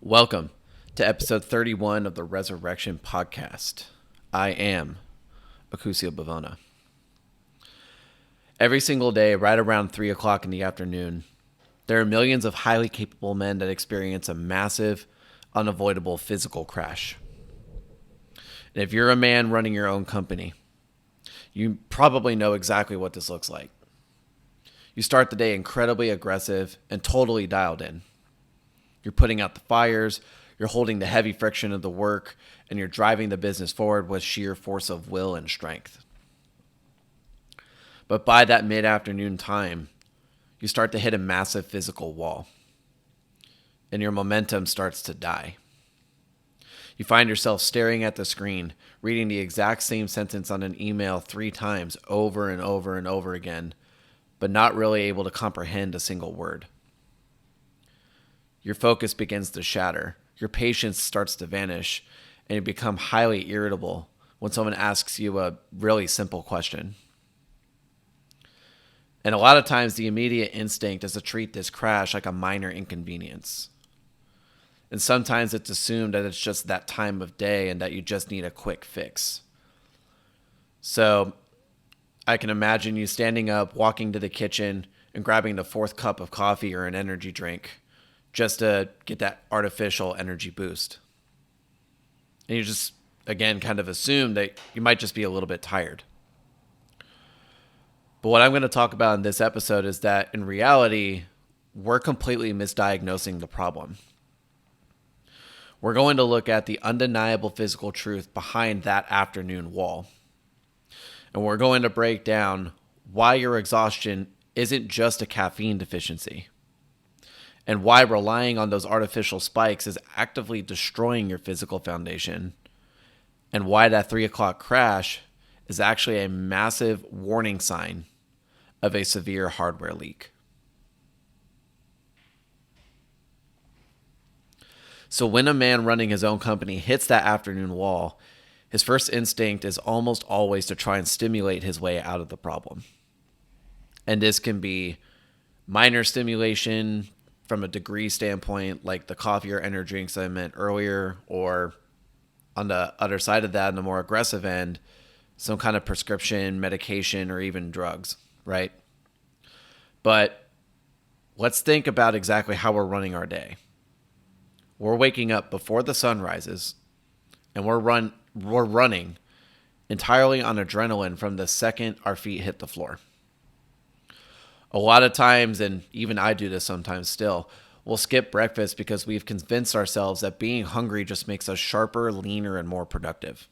Welcome to episode 31 of the Resurrection Podcast. I am Acusio Bivona. Every single day, right around 3 o'clock in the afternoon, there are millions of highly capable men that experience a massive, unavoidable physical crash. And if you're a man running your own company, you probably know exactly what this looks like. You start the day incredibly aggressive and totally dialed in. You're putting out the fires, you're holding the heavy friction of the work, and you're driving the business forward with sheer force of will and strength. But by that mid-afternoon time, you start to hit a massive physical wall, and your momentum starts to die. You find yourself staring at the screen, reading the exact same sentence on an email 3 times over and over and over again, but not really able to comprehend a single word. Your focus begins to shatter, your patience starts to vanish, and you become highly irritable when someone asks you a really simple question. And a lot of times the immediate instinct is to treat this crash like a minor inconvenience. And sometimes it's assumed that it's just that time of day and that you just need a quick fix. So I can imagine you standing up, walking to the kitchen, and grabbing the 4th cup of coffee or an energy drink just to get that artificial energy boost. And you just, again, kind of assume that you might just be a little bit tired. But what I'm going to talk about in this episode is that in reality, we're completely misdiagnosing the problem. We're going to look at the undeniable physical truth behind that afternoon wall. And we're going to break down why your exhaustion isn't just a caffeine deficiency, and why relying on those artificial spikes is actively destroying your physical foundation, and why that 3 o'clock crash is actually a massive warning sign of a severe hardware leak. So when a man running his own company hits that afternoon wall, his first instinct is almost always to try and stimulate his way out of the problem. And this can be minor stimulation from a degree standpoint, like the coffee or energy drinks I meant earlier, or on the other side of that, on the more aggressive end, some kind of prescription, medication, or even drugs, right? But let's think about exactly how we're running our day. We're waking up before the sun rises, and we're running entirely on adrenaline from the second our feet hit the floor. A lot of times, and even I do this sometimes still, we'll skip breakfast because we've convinced ourselves that being hungry just makes us sharper, leaner, and more productive.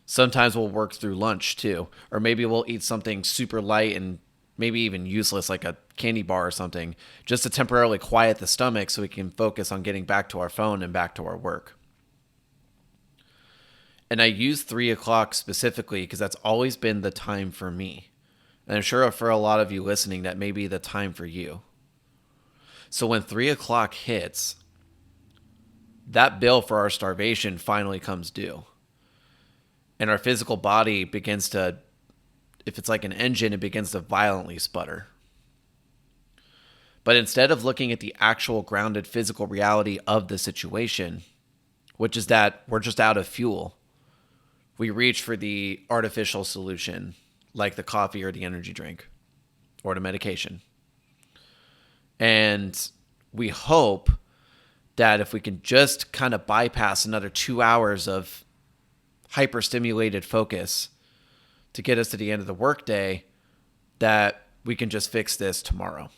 Sometimes we'll work through lunch too, or maybe we'll eat something super light and maybe even useless like a candy bar or something, just to temporarily quiet the stomach so we can focus on getting back to our phone and back to our work. And I use 3 o'clock specifically because that's always been the time for me. And I'm sure for a lot of you listening, that may be the time for you. So when 3 o'clock hits, that bill for our starvation finally comes due. And our physical body begins to, if it's like an engine, it begins to violently sputter. But instead of looking at the actual grounded physical reality of the situation, which is that we're just out of fuel, we reach for the artificial solution, like the coffee or the energy drink or the medication. And we hope that if we can just kind of bypass another 2 hours of hyper-stimulated focus to get us to the end of the workday, that we can just fix this tomorrow.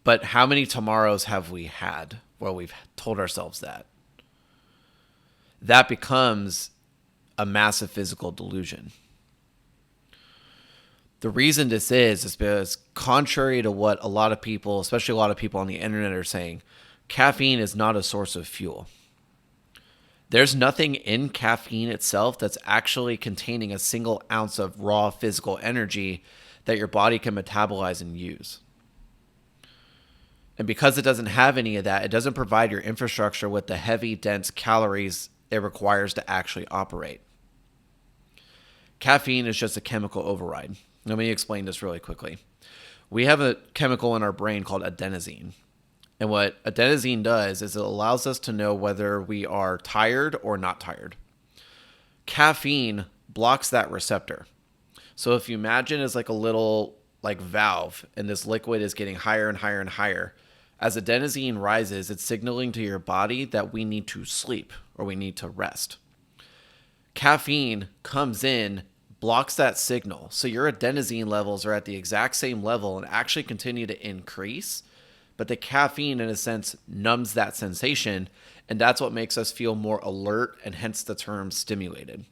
But how many tomorrows have we had where we've told ourselves that? That becomes a massive physical delusion. The reason this is because contrary to what a lot of people, especially a lot of people on the internet, are saying, caffeine is not a source of fuel. There's nothing in caffeine itself that's actually containing a single ounce of raw physical energy that your body can metabolize and use. And because it doesn't have any of that, it doesn't provide your infrastructure with the heavy, dense calories it requires to actually operate. Caffeine is just a chemical override. Let me explain this really quickly. We have a chemical in our brain called adenosine. And what adenosine does is it allows us to know whether we are tired or not tired. Caffeine blocks that receptor. So if you imagine it's like a little like valve and this liquid is getting higher and higher and higher, as adenosine rises, it's signaling to your body that we need to sleep or we need to rest. Caffeine comes in, blocks that signal. So your adenosine levels are at the exact same level and actually continue to increase. But the caffeine, in a sense, numbs that sensation. And that's what makes us feel more alert and hence the term stimulated.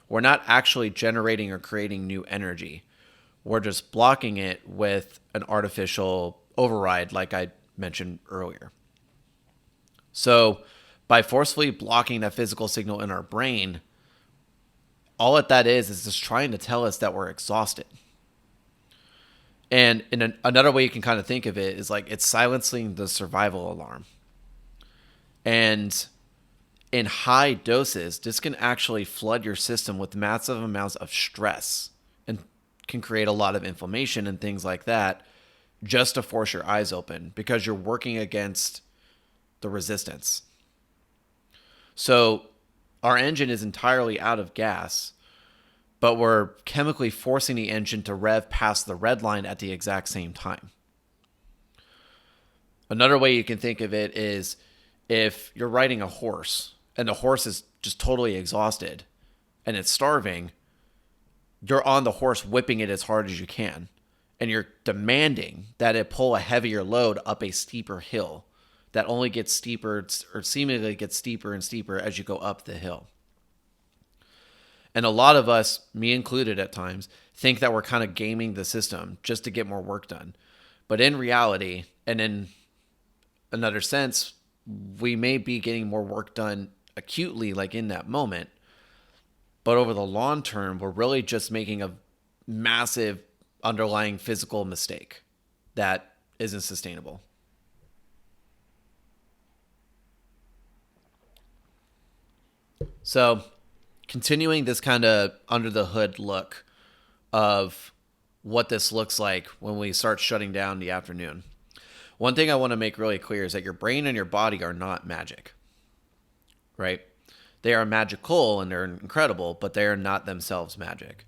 We're not actually generating or creating new energy. We're just blocking it with an artificial override, like I mentioned earlier. So by forcefully blocking that physical signal in our brain, all that is just trying to tell us that we're exhausted. And another way you can kind of think of it is like it's silencing the survival alarm. And in high doses, this can actually flood your system with massive amounts of stress and can create a lot of inflammation and things like that just to force your eyes open because you're working against the resistance. So our engine is entirely out of gas, but we're chemically forcing the engine to rev past the red line at the exact same time. Another way you can think of it is if you're riding a horse and the horse is just totally exhausted and it's starving, you're on the horse whipping it as hard as you can. And you're demanding that it pull a heavier load up a steeper hill that only gets steeper or seemingly gets steeper and steeper as you go up the hill. And a lot of us, me included at times, think that we're kind of gaming the system just to get more work done. But in reality, and in another sense, we may be getting more work done acutely, like in that moment. But over the long term, we're really just making a massive underlying physical mistake that isn't sustainable. So continuing this kind of under the hood look of what this looks like when we start shutting down the afternoon. One thing I want to make really clear is that your brain and your body are not magic, right? They are magical and they're incredible, but they are not themselves magic.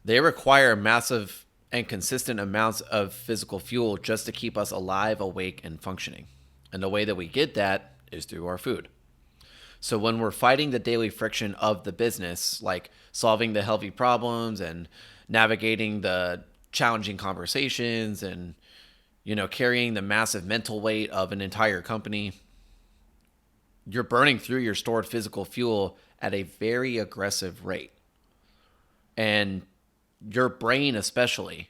They require massive and consistent amounts of physical fuel just to keep us alive, awake, and functioning. And the way that we get that is through our food. So when we're fighting the daily friction of the business, like solving the healthy problems and navigating the challenging conversations and, carrying the massive mental weight of an entire company, you're burning through your stored physical fuel at a very aggressive rate. And your brain especially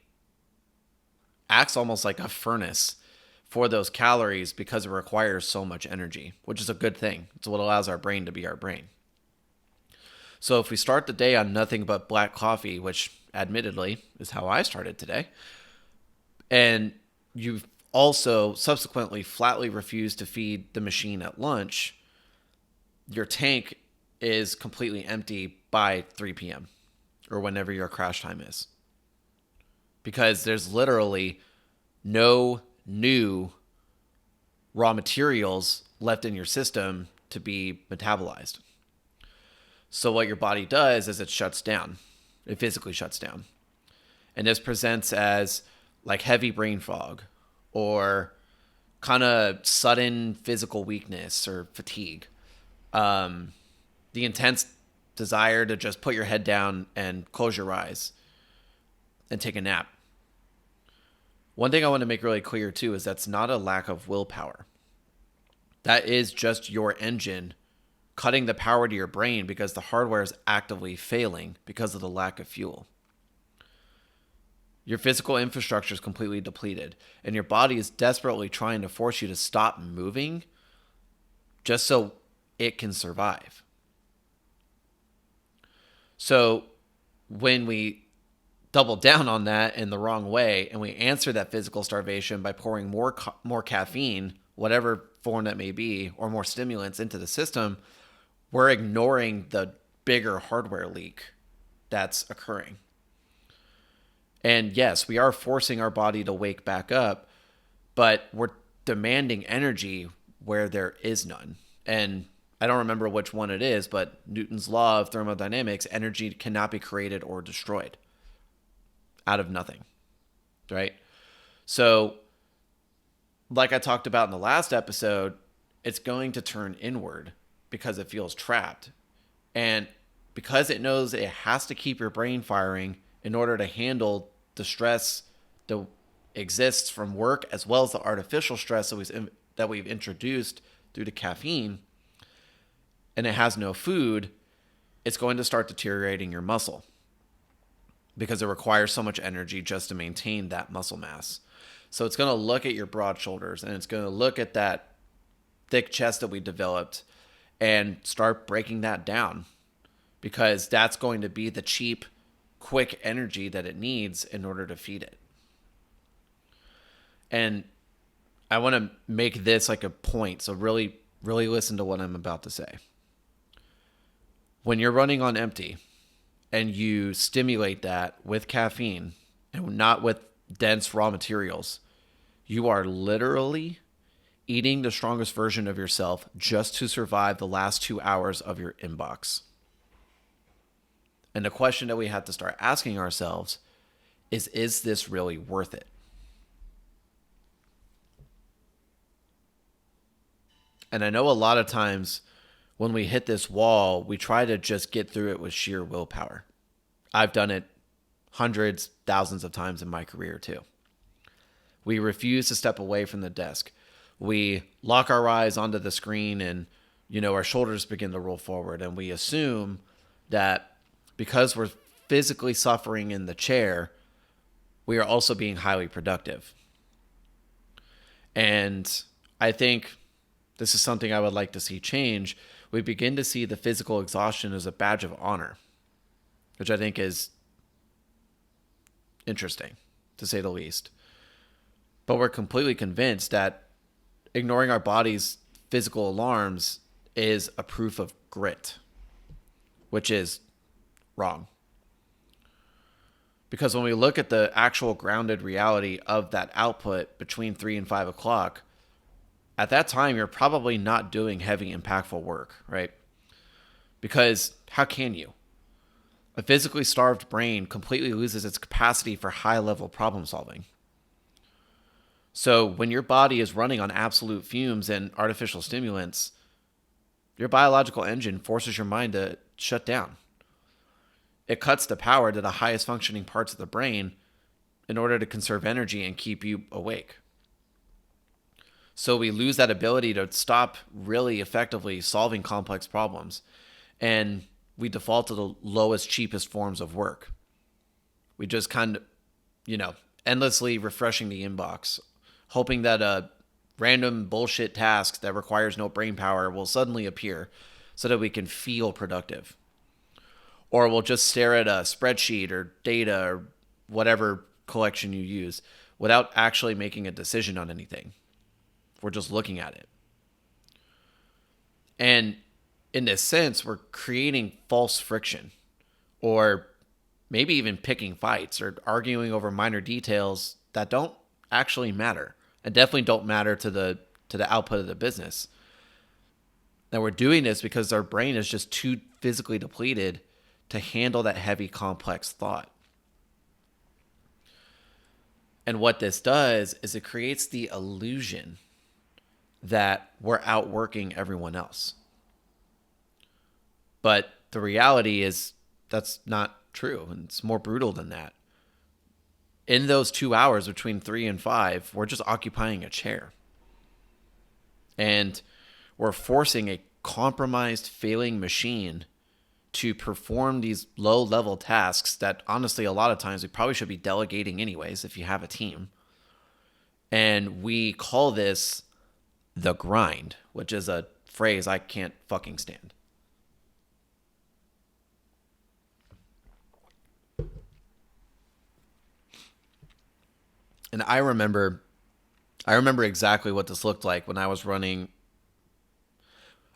acts almost like a furnace for those calories because it requires so much energy, which is a good thing. It's what allows our brain to be our brain. So if we start the day on nothing but black coffee, which admittedly is how I started today, and you've also subsequently flatly refused to feed the machine at lunch, your tank is completely empty by 3 p.m. or whenever your crash time is. Because there's literally no new raw materials left in your system to be metabolized. So what your body does is it shuts down. It physically shuts down. And this presents as like heavy brain fog or kind of sudden physical weakness or fatigue. The intense desire to just put your head down and close your eyes and take a nap. One thing I want to make really clear too is that's not a lack of willpower. That is just your engine cutting the power to your brain because the hardware is actively failing because of the lack of fuel. Your physical infrastructure is completely depleted, and your body is desperately trying to force you to stop moving just so it can survive. So when we double down on that in the wrong way and we answer that physical starvation by pouring more caffeine, whatever form that may be, or more stimulants into the system, we're ignoring the bigger hardware leak that's occurring. And yes, we are forcing our body to wake back up, but we're demanding energy where there is none. And I don't remember which one it is, but Newton's law of thermodynamics, energy cannot be created or destroyed out of nothing, right? So, like I talked about in the last episode, it's going to turn inward because it feels trapped. And because it knows it has to keep your brain firing in order to handle the stress that exists from work, as well as the artificial stress that we've introduced due to caffeine, and it has no food, it's going to start deteriorating your muscle because it requires so much energy just to maintain that muscle mass. So it's going to look at your broad shoulders, and it's going to look at that thick chest that we developed and start breaking that down, because that's going to be the cheap, quick energy that it needs in order to feed it. And I want to make this like a point, so really, really listen to what I'm about to say. When you're running on empty and you stimulate that with caffeine and not with dense raw materials, you are literally eating the strongest version of yourself just to survive the last 2 hours of your inbox. And the question that we have to start asking ourselves is this really worth it? And I know a lot of times when we hit this wall, we try to just get through it with sheer willpower. I've done it hundreds, thousands of times in my career too. We refuse to step away from the desk. We lock our eyes onto the screen and, our shoulders begin to roll forward. And we assume that because we're physically suffering in the chair, we are also being highly productive. And I think this is something I would like to see change. We begin to see the physical exhaustion as a badge of honor, which I think is interesting, to say the least. But we're completely convinced that ignoring our body's physical alarms is a proof of grit, which is wrong. Because when we look at the actual grounded reality of that output between 3 and 5 o'clock, at that time, you're probably not doing heavy, impactful work, right? Because how can you? A physically starved brain completely loses its capacity for high-level problem solving. So when your body is running on absolute fumes and artificial stimulants, your biological engine forces your mind to shut down. It cuts the power to the highest functioning parts of the brain in order to conserve energy and keep you awake. So we lose that ability to stop really effectively solving complex problems. And we default to the lowest, cheapest forms of work. We just kind of, endlessly refreshing the inbox, hoping that a random bullshit task that requires no brain power will suddenly appear so that we can feel productive. Or we'll just stare at a spreadsheet or data or whatever collection you use without actually making a decision on anything. We're just looking at it. And in this sense, we're creating false friction, or maybe even picking fights or arguing over minor details that don't actually matter and definitely don't matter to the output of the business. And we're doing this because our brain is just too physically depleted to handle that heavy, complex thought. And what this does is it creates the illusion that we're outworking everyone else. But the reality is that's not true, and it's more brutal than that. In those 2 hours between 3 and 5, we're just occupying a chair. And we're forcing a compromised, failing machine to perform these low-level tasks that, honestly, a lot of times we probably should be delegating anyways if you have a team. And we call this the grind, which is a phrase I can't fucking stand. And I remember exactly what this looked like when I was running.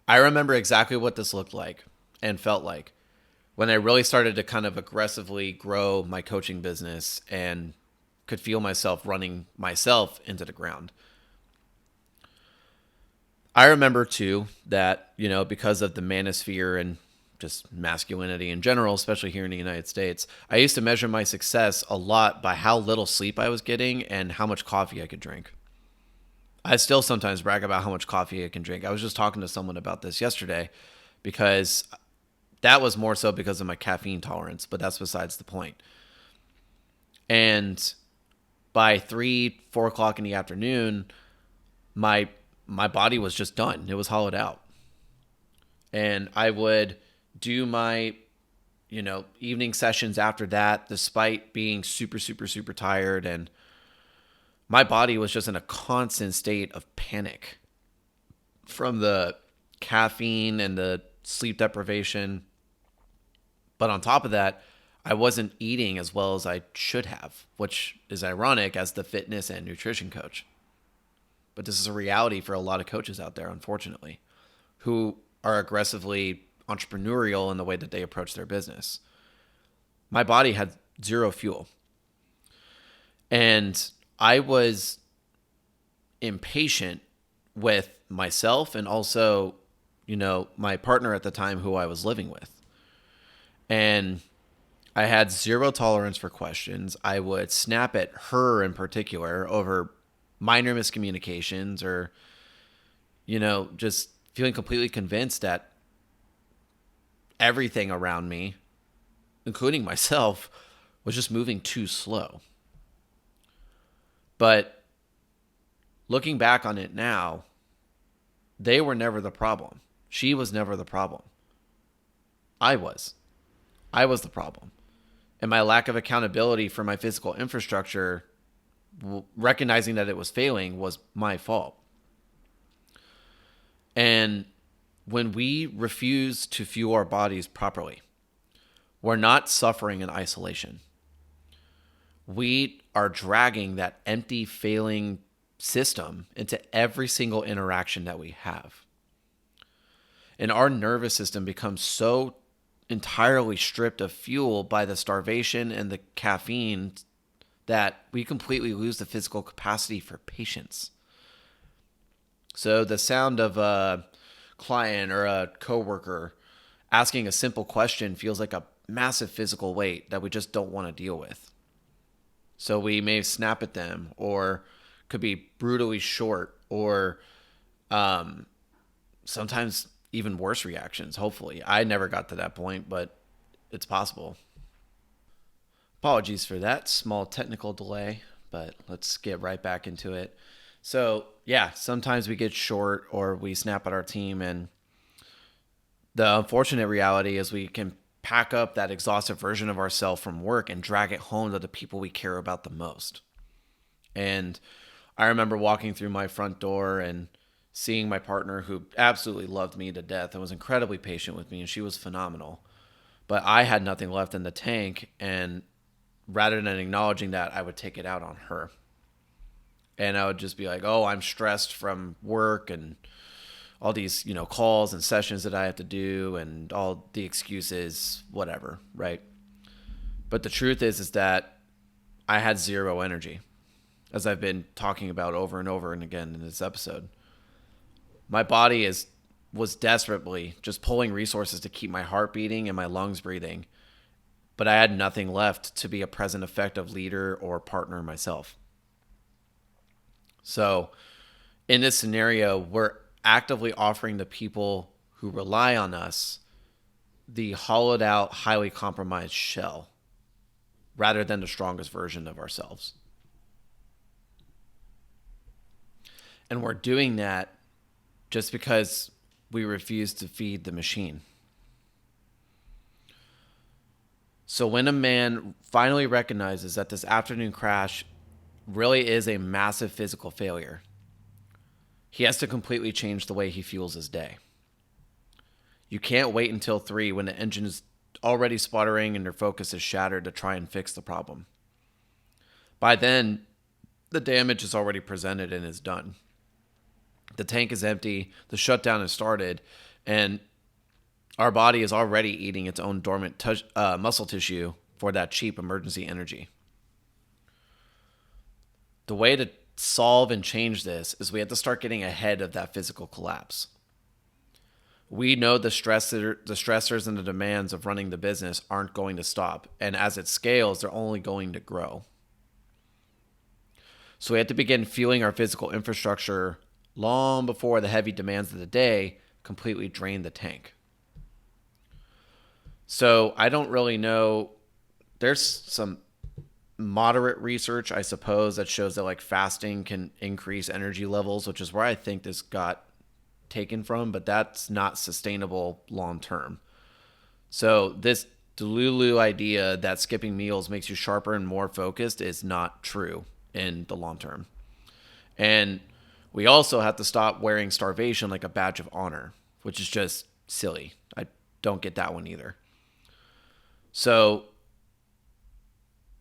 I remember exactly what this looked like and felt like when I really started to kind of aggressively grow my coaching business and could feel myself running myself into the ground. I remember too that, because of the manosphere and just masculinity in general, especially here in the United States, I used to measure my success a lot by how little sleep I was getting and how much coffee I could drink. I still sometimes brag about how much coffee I can drink. I was just talking to someone about this yesterday because that was more so because of my caffeine tolerance, but that's besides the point. And by 3, 4 o'clock in the afternoon, my my body was just done. It was hollowed out. And I would do my, evening sessions after that, despite being super, super, super tired. And my body was just in a constant state of panic from the caffeine and the sleep deprivation. But on top of that, I wasn't eating as well as I should have, which is ironic as the fitness and nutrition coach. But this is a reality for a lot of coaches out there, unfortunately, who are aggressively entrepreneurial in the way that they approach their business. My body had zero fuel. And I was impatient with myself and also, my partner at the time who I was living with. And I had zero tolerance for questions. I would snap at her in particular over minor miscommunications or, just feeling completely convinced that everything around me, including myself, was just moving too slow. But looking back on it now, they were never the problem. She was never the problem. I was. I was the problem. And my lack of accountability for my physical infrastructure, recognizing that it was failing, was my fault. And when we refuse to fuel our bodies properly, we're not suffering in isolation. We are dragging that empty, failing system into every single interaction that we have. And our nervous system becomes so entirely stripped of fuel by the starvation and the caffeine that we completely lose the physical capacity for patience. So the sound of a client or a coworker asking a simple question feels like a massive physical weight that we just don't want to deal with. So we may snap at them, or could be brutally short, or sometimes even worse reactions, hopefully. I never got to that point, but it's possible. Apologies for that small technical delay, but let's get right back into it. So, yeah, sometimes we get short or we snap at our team, and the unfortunate reality is we can pack up that exhausted version of ourselves from work and drag it home to the people we care about the most. And I remember walking through my front door and seeing my partner, who absolutely loved me to death and was incredibly patient with me, and she was phenomenal. But I had nothing left in the tank, and rather than acknowledging that, I would take it out on her. And I would just be like, oh, I'm stressed from work and all these, calls and sessions that I have to do and all the excuses, whatever, right? But the truth is that I had zero energy, as I've been talking about over and over and again in this episode. My body was desperately just pulling resources to keep my heart beating and my lungs breathing, but I had nothing left to be a present, effective leader or partner myself. So in this scenario, we're actively offering the people who rely on us the hollowed out, highly compromised shell rather than the strongest version of ourselves. And we're doing that just because we refuse to feed the machine. So when a man finally recognizes that this afternoon crash really is a massive physical failure, he has to completely change the way he fuels his day. You can't wait until 3 when the engine is already sputtering and your focus is shattered to try and fix the problem. By then, the damage is already presented and is done. The tank is empty, the shutdown has started, and Our body is already eating its own dormant muscle tissue for that cheap emergency energy. The way to solve and change this is we have to start getting ahead of that physical collapse. We know the stressors and the demands of running the business aren't going to stop. And as it scales, they're only going to grow. So we have to begin fueling our physical infrastructure long before the heavy demands of the day completely drain the tank. So I don't really know. There's some moderate research, I suppose, that shows that like fasting can increase energy levels, which is where I think this got taken from, but that's not sustainable long term. So this Delulu idea that skipping meals makes you sharper and more focused is not true in the long term. And we also have to stop wearing starvation like a badge of honor, which is just silly. I don't get that one either. So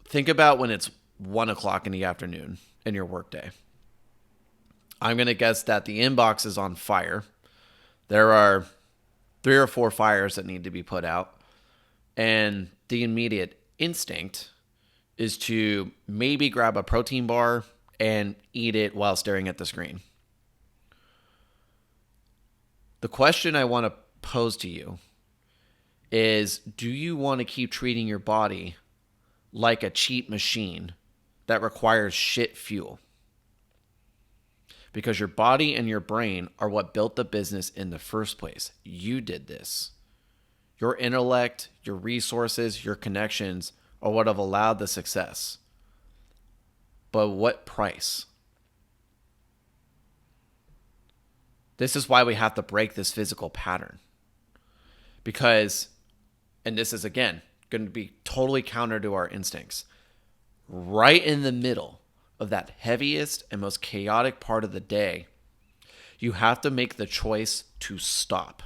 think about when it's 1 o'clock in the afternoon in your workday. I'm going to guess that the inbox is on fire. There are 3 or 4 fires that need to be put out. And the immediate instinct is to maybe grab a protein bar and eat it while staring at the screen. The question I want to pose to you is, do you want to keep treating your body like a cheap machine that requires shit fuel? Because your body and your brain are what built the business in the first place. You did this. Your intellect, your resources, your connections are what have allowed the success. But what price? This is why we have to break this physical pattern. Because, and this is again going to be totally counter to our instincts, right in the middle of that heaviest and most chaotic part of the day, you have to make the choice to stop.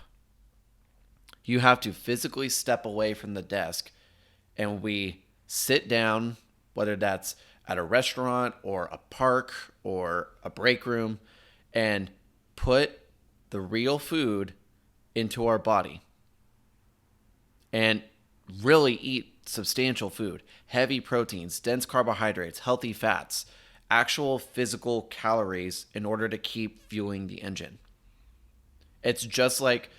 You have to physically step away from the desk, and we sit down, whether that's at a restaurant or a park or a break room, and put the real food into our body and really eat substantial food, heavy proteins, dense carbohydrates, healthy fats, actual physical calories in order to keep fueling the engine. It's just like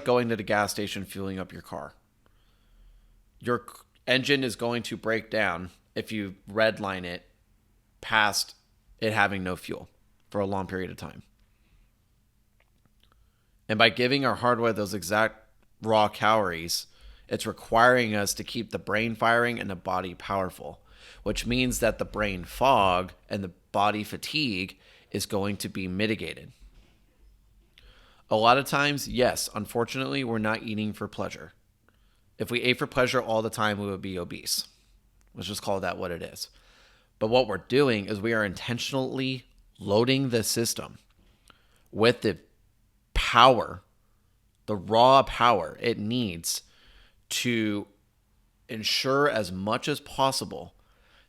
going to the gas station fueling up your car. Your engine is going to break down if you redline it past it having no fuel for a long period of time. And by giving our hardware those exact raw calories, it's requiring us to keep the brain firing and the body powerful, which means that the brain fog and the body fatigue is going to be mitigated. A lot of times, yes, unfortunately, we're not eating for pleasure. If we ate for pleasure all the time, we would be obese. Let's just call that what it is. But what we're doing is we are intentionally loading the system with the power, the raw power it needs to ensure as much as possible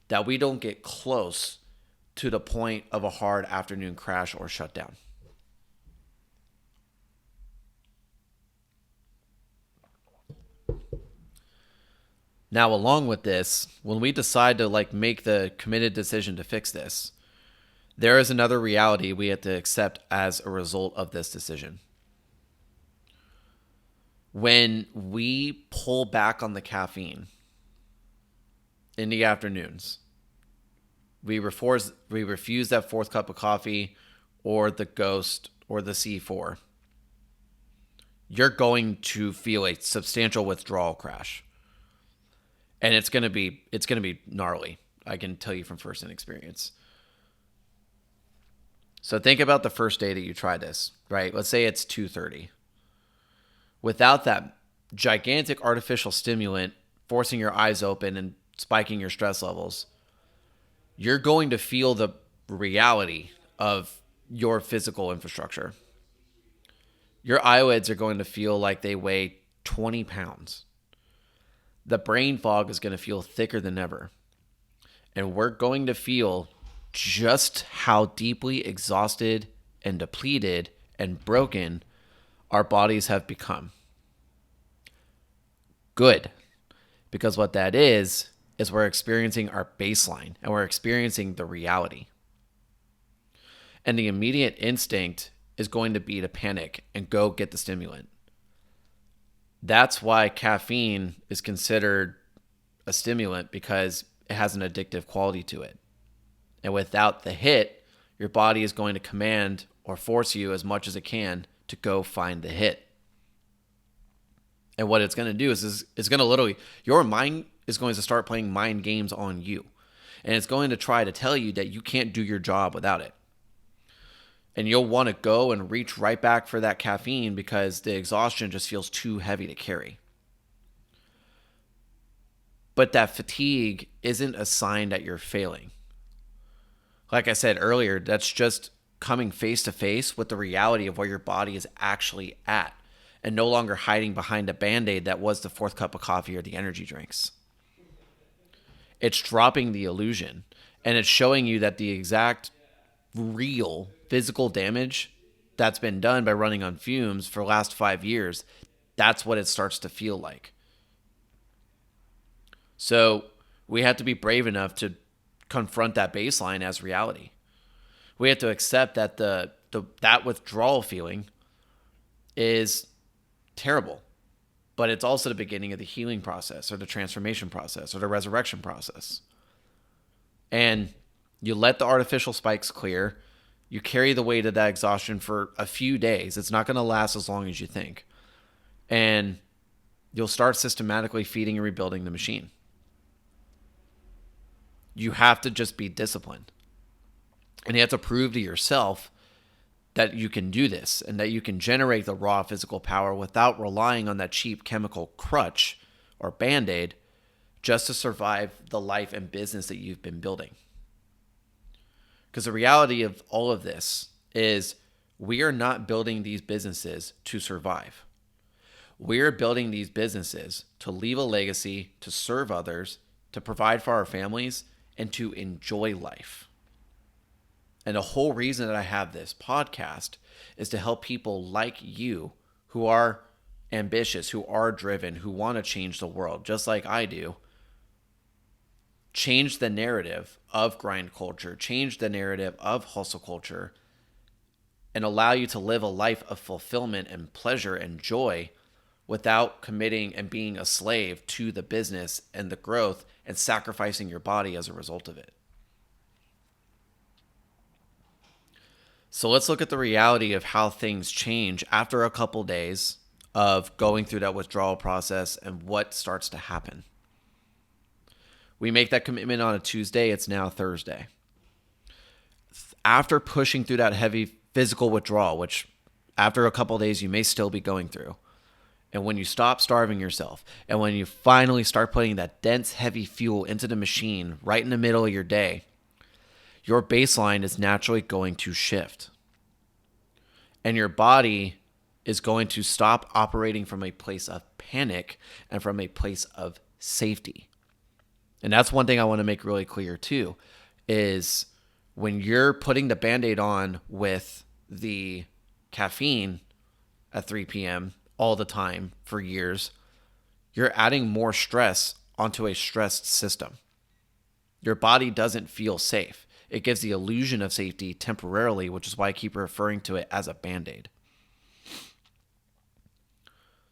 that we don't get close to the point of a hard afternoon crash or shutdown. Now, along with this, when we decide to make the committed decision to fix this, there is another reality we have to accept as a result of this decision. When we pull back on the caffeine in the afternoons, we refuse that 4th cup of coffee or the Ghost or the C4, you're going to feel a substantial withdrawal crash. And it's going to be gnarly. I can tell you from first-hand experience. So think about the first day that you try this, right? Let's say it's 2:30. Without that gigantic artificial stimulant forcing your eyes open and spiking your stress levels, you're going to feel the reality of your physical infrastructure. Your eyelids are going to feel like they weigh 20 pounds. The brain fog is going to feel thicker than ever. And we're going to feel just how deeply exhausted and depleted and broken our bodies have become. Good. Because what that is we're experiencing our baseline and we're experiencing the reality. And the immediate instinct is going to be to panic and go get the stimulant. That's why caffeine is considered a stimulant, because it has an addictive quality to it. And without the hit, your body is going to command or force you as much as it can to go find the hit. And what it's going to do is it's going to literally, your mind is going to start playing mind games on you. And it's going to try to tell you that you can't do your job without it. And you'll want to go and reach right back for that caffeine because the exhaustion just feels too heavy to carry. But that fatigue isn't a sign that you're failing. Like I said earlier, that's just coming face to face with the reality of where your body is actually at, and no longer hiding behind a Band-Aid that was the fourth cup of coffee or the energy drinks. It's dropping the illusion, and it's showing you that the exact real physical damage that's been done by running on fumes for the last 5 years, that's what it starts to feel like. So we have to be brave enough to confront that baseline as reality. We have to accept that that withdrawal feeling is terrible, but it's also the beginning of the healing process or the transformation process or the resurrection process. And you let the artificial spikes clear. You carry the weight of that exhaustion for a few days. It's not going to last as long as you think. And you'll start systematically feeding and rebuilding the machine. You have to just be disciplined. And you have to prove to yourself that you can do this and that you can generate the raw physical power without relying on that cheap chemical crutch or Band-Aid just to survive the life and business that you've been building. Because the reality of all of this is we are not building these businesses to survive. We are building these businesses to leave a legacy, to serve others, to provide for our families, and to enjoy life. And the whole reason that I have this podcast is to help people like you who are ambitious, who are driven, who want to change the world, just like I do. Change the narrative of grind culture, change the narrative of hustle culture, and allow you to live a life of fulfillment and pleasure and joy without committing and being a slave to the business and the growth and sacrificing your body as a result of it. So let's look at the reality of how things change after a couple days of going through that withdrawal process and what starts to happen. We make that commitment on a Tuesday. It's now Thursday. After pushing through that heavy physical withdrawal, which after a couple days you may still be going through, and when you stop starving yourself, and when you finally start putting that dense, heavy fuel into the machine right in the middle of your day, your baseline is naturally going to shift. And your body is going to stop operating from a place of panic and from a place of safety. And that's one thing I want to make really clear too, is when you're putting the Band-Aid on with the caffeine at 3 p.m. all the time for years, you're adding more stress onto a stressed system. Your body doesn't feel safe. It gives the illusion of safety temporarily, which is why I keep referring to it as a Band-Aid.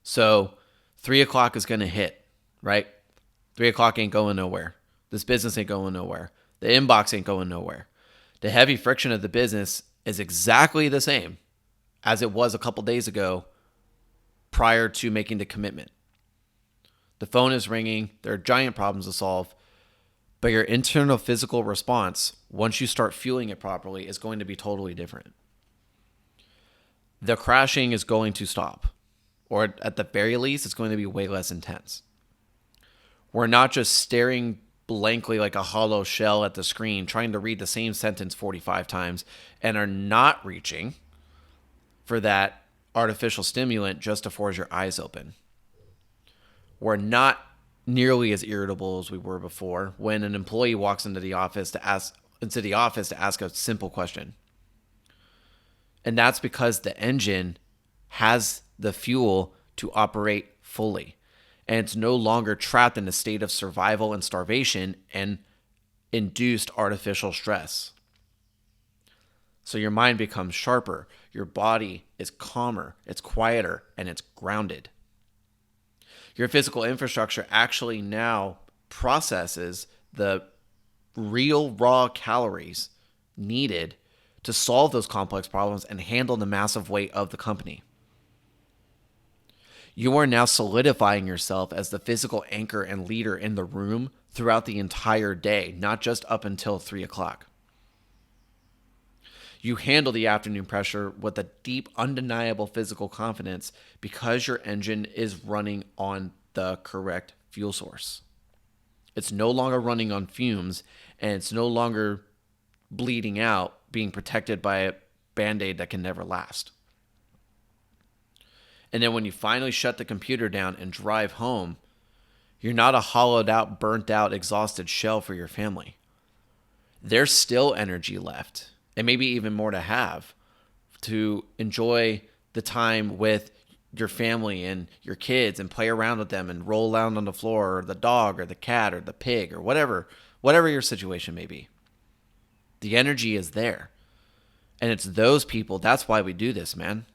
So 3 o'clock is going to hit, right? 3 o'clock ain't going nowhere. This business ain't going nowhere. The inbox ain't going nowhere. The heavy friction of the business is exactly the same as it was a couple days ago prior to making the commitment. The phone is ringing. There are giant problems to solve. But your internal physical response, once you start fueling it properly, is going to be totally different. The crashing is going to stop. Or at the very least, it's going to be way less intense. We're not just staring blankly like a hollow shell at the screen, trying to read the same sentence 45 times, and are not reaching for that artificial stimulant just to force your eyes open. We're not nearly as irritable as we were before when an employee walks into the office to ask a simple question. And that's because the engine has the fuel to operate fully. And it's no longer trapped in a state of survival and starvation and induced artificial stress. So your mind becomes sharper, your body is calmer, it's quieter, and it's grounded. Your physical infrastructure actually now processes the real raw calories needed to solve those complex problems and handle the massive weight of the company. You are now solidifying yourself as the physical anchor and leader in the room throughout the entire day, not just up until 3 o'clock. You handle the afternoon pressure with a deep, undeniable physical confidence because your engine is running on the correct fuel source. It's no longer running on fumes, and it's no longer bleeding out, being protected by a Band-Aid that can never last. And then when you finally shut the computer down and drive home, you're not a hollowed out, burnt out, exhausted shell for your family. There's still energy left, and maybe even more to have, to enjoy the time with your family and your kids and play around with them and roll around on the floor, or the dog or the cat or the pig or whatever your situation may be. The energy is there. And it's those people, that's why we do this, man.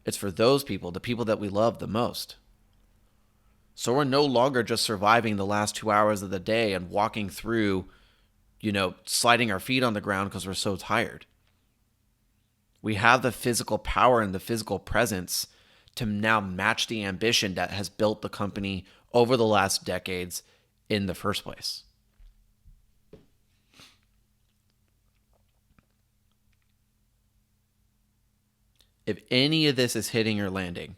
It's for those people, the people that we love the most. So we're no longer just surviving the last 2 hours of the day and walking through, sliding our feet on the ground because we're so tired. We have the physical power and the physical presence to now match the ambition that has built the company over the last decades in the first place. If any of this is hitting or landing,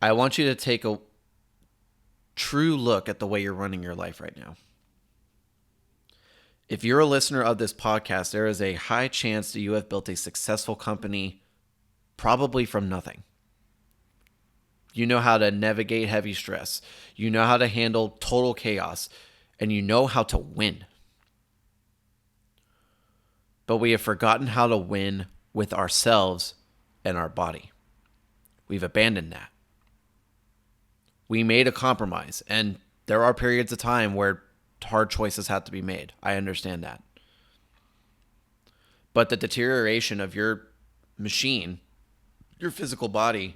I want you to take a true look at the way you're running your life right now. If you're a listener of this podcast, there is a high chance that you have built a successful company probably from nothing. You know how to navigate heavy stress. You know how to handle total chaos. And you know how to win. But we have forgotten how to win with ourselves and our body. We've abandoned that. We made a compromise, and there are periods of time where hard choices have to be made. I understand that. But the deterioration of your machine, your physical body,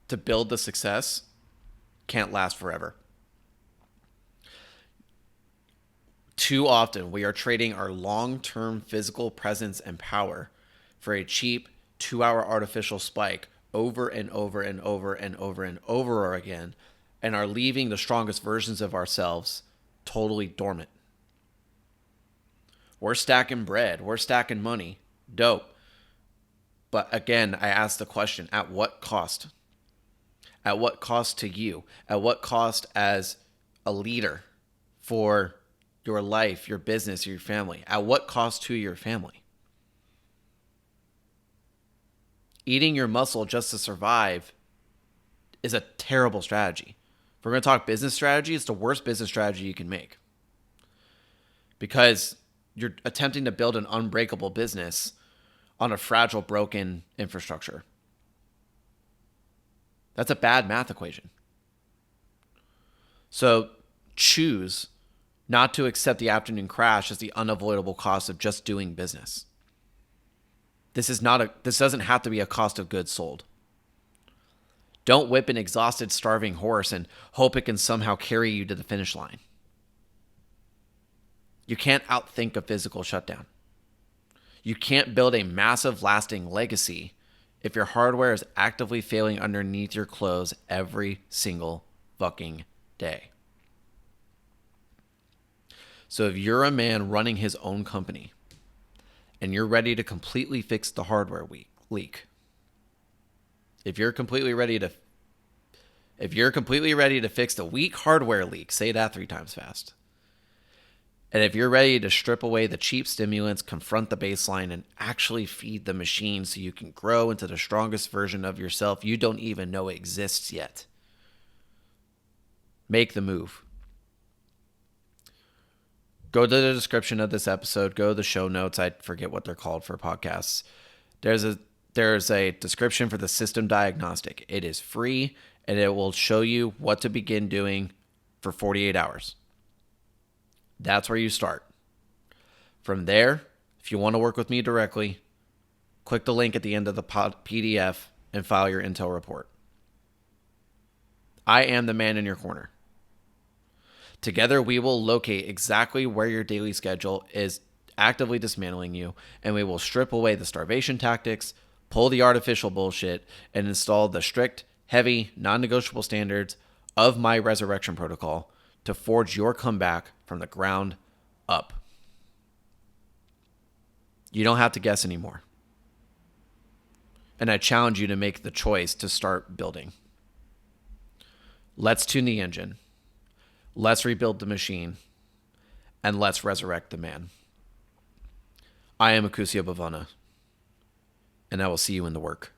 to build the success can't last forever. Too often, we are trading our long-term physical presence and power for a cheap 2-hour artificial spike over and over and over and over and over again, and are leaving the strongest versions of ourselves totally dormant. We're stacking bread. We're stacking money. Dope. But again, I ask the question, at what cost? At what cost to you? At what cost as a leader for your life, your business, your family? At what cost to your family? Eating your muscle just to survive is a terrible strategy. If we're going to talk business strategy, it's the worst business strategy you can make. Because you're attempting to build an unbreakable business on a fragile, broken infrastructure. That's a bad math equation. So choose not to accept the afternoon crash as the unavoidable cost of just doing business. This doesn't have to be a cost of goods sold. Don't whip an exhausted, starving horse and hope it can somehow carry you to the finish line. You can't outthink a physical shutdown. You can't build a massive, lasting legacy if your hardware is actively failing underneath your clothes every single fucking day. So if you're a man running his own company and you're ready to completely fix the hardware leak, if you're completely ready to fix the weak hardware leak, say that 3 times fast. And if you're ready to strip away the cheap stimulants, confront the baseline, and actually feed the machine so you can grow into the strongest version of yourself you don't even know exists yet, make the move. Go to the description of this episode. Go to the show notes. I forget what they're called for podcasts. There's a There's a description for the system diagnostic. It is free and it will show you what to begin doing for 48 hours. That's where you start. From there, if you want to work with me directly, click the link at the end of the PDF and file your Intel report. I am the man in your corner. Together, we will locate exactly where your daily schedule is actively dismantling you, and we will strip away the starvation tactics, pull the artificial bullshit, and install the strict, heavy, non-negotiable standards of my resurrection protocol to forge your comeback from the ground up. You don't have to guess anymore. And I challenge you to make the choice to start building. Let's tune the engine. Let's rebuild the machine. And let's resurrect the man. I am Acusio Bivona, and I will see you in the work.